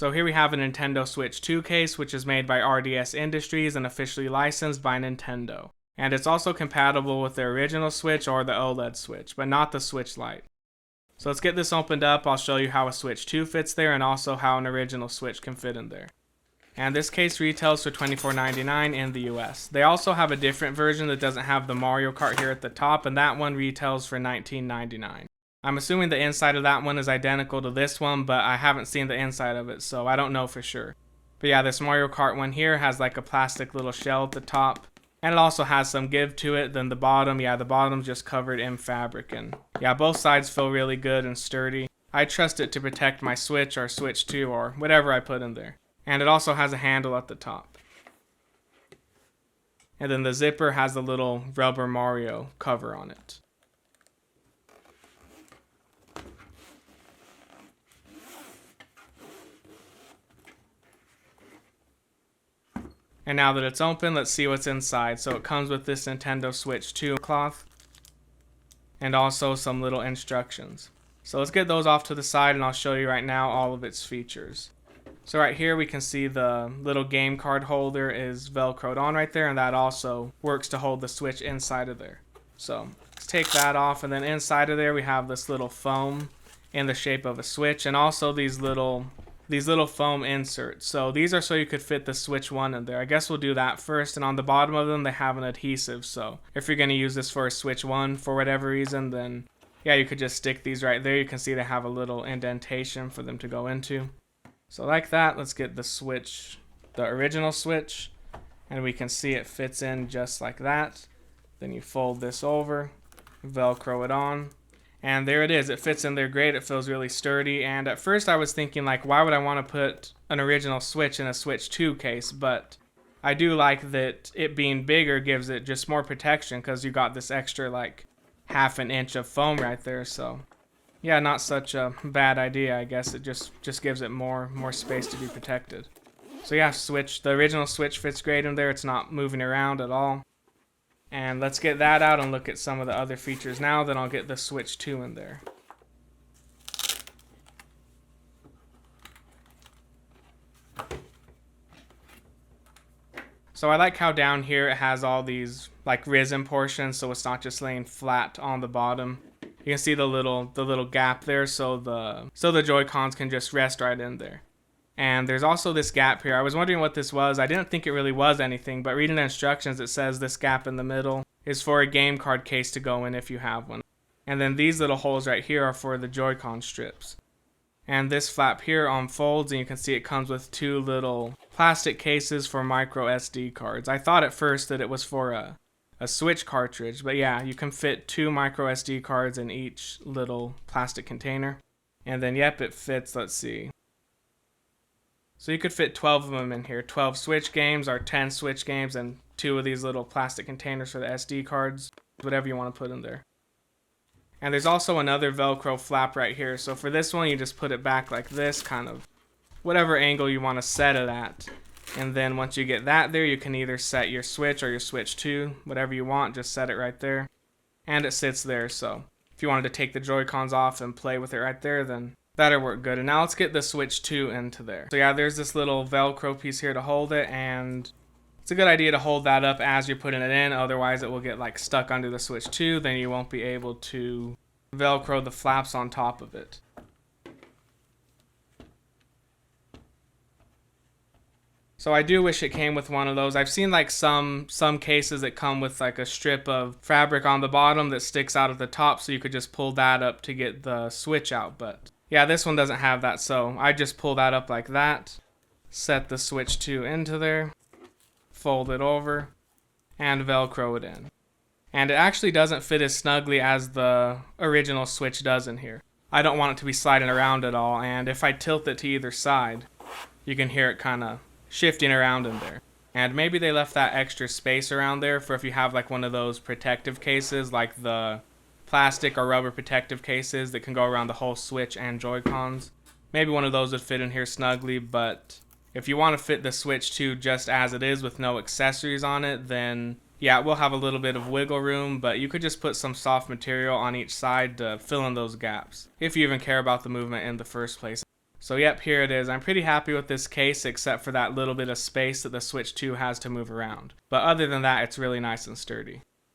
So here we have a Nintendo Switch 2 case, which is made by R.D.S. Industries and officially licensed by Nintendo. And it's also compatible with the original Switch or the OLED Switch, but not the Switch Lite. So let's get this opened up. I'll show you how a Switch 2 fits there and also how an original Switch can fit in there. And this case retails for $24.99 in the US. They also have a different version that doesn't have the Mario Kart here at the top, and that one retails for $19.99. I'm assuming the inside of that one is identical to this one, but I haven't seen the inside of it, so I don't know for sure. But yeah, this Mario Kart one here has like a plastic little shell at the top, and it also has some give to it. Then the bottom, yeah, the bottom's just covered in fabric, and yeah, both sides feel really good and sturdy. I trust it to protect my Switch or Switch 2 or whatever I put in there. And it also has a handle at the top. And then the zipper has a little rubber Mario cover on it. And now that it's open, let's see what's inside. So it comes with this Nintendo Switch 2 cloth and also some little instructions. So let's get those off to the side and I'll show you right now all of its features. So right here we can see the little game card holder is velcroed on right there, and that also works to hold the Switch inside of there. So let's take that off, and then inside of there we have this little foam in the shape of a Switch, and also these little foam inserts. So these are so you could fit the Switch 1 in there. I guess we'll do that first, and on the bottom of them they have an adhesive. So if you're going to use this for a Switch 1 for whatever reason, then yeah, you could just stick these right there. You can see they have a little indentation for them to go into. So like that, let's get the Switch, the original Switch, and we can see it fits in just like that. Then you fold this over, Velcro it on, and there it is. It fits in there great. It feels really sturdy, and at first I was thinking like, why would I want to put an original Switch in a Switch 2 case? But I do like that it being bigger gives it just more protection, because you got this extra like half an inch of foam right there. So yeah, not such a bad idea, I guess. It just gives it more space to be protected. So yeah, the original Switch fits great in there. It's not moving around at all. And let's get that out and look at some of the other features now. Then I'll get the Switch 2 in there. So I like how down here it has all these like risen portions, so it's not just laying flat on the bottom. You can see the little gap there, so the Joy-Cons can just rest right in there. And there's also this gap here. I was wondering what this was. I didn't think it really was anything, but reading the instructions, it says this gap in the middle is for a game card case to go in if you have one. And then these little holes right here are for the Joy-Con strips. And this flap here unfolds, and you can see it comes with two little plastic cases for micro SD cards. I thought at first that it was for a Switch cartridge, but yeah, you can fit two micro SD cards in each little plastic container. And then yep, it fits, let's see. So you could fit 12 of them in here, 12 Switch games or 10 Switch games, and two of these little plastic containers for the SD cards, whatever you want to put in there. And there's also another Velcro flap right here. So for this one, you just put it back like this, kind of whatever angle you want to set it at. And then once you get that there, you can either set your Switch or your Switch 2, whatever you want, just set it right there. And it sits there, so if you wanted to take the Joy-Cons off and play with it right there, then that'll work good. And now let's get the Switch 2 into there. So yeah, there's this little Velcro piece here to hold it, and it's a good idea to hold that up as you're putting it in, otherwise it will get like stuck under the Switch 2, then you won't be able to Velcro the flaps on top of it. So I do wish it came with one of those. I've seen like some cases that come with like a strip of fabric on the bottom that sticks out at the top, so you could just pull that up to get the Switch out. But yeah, this one doesn't have that, so I just pull that up like that, set the Switch 2 into there, fold it over, and Velcro it in. And it actually doesn't fit as snugly as the original Switch does in here. I don't want it to be sliding around at all, and if I tilt it to either side, you can hear it kind of shifting around in there. And maybe they left that extra space around there for if you have like one of those protective cases, like the plastic or rubber protective cases that can go around the whole Switch and Joy-Cons. Maybe one of those would fit in here snugly, but if you want to fit the Switch 2 just as it is with no accessories on it, then yeah, we'll have a little bit of wiggle room, but you could just put some soft material on each side to fill in those gaps, if you even care about the movement in the first place. So yep, here it is. I'm pretty happy with this case except for that little bit of space that the Switch 2 has to move around. But other than that, it's really nice and sturdy.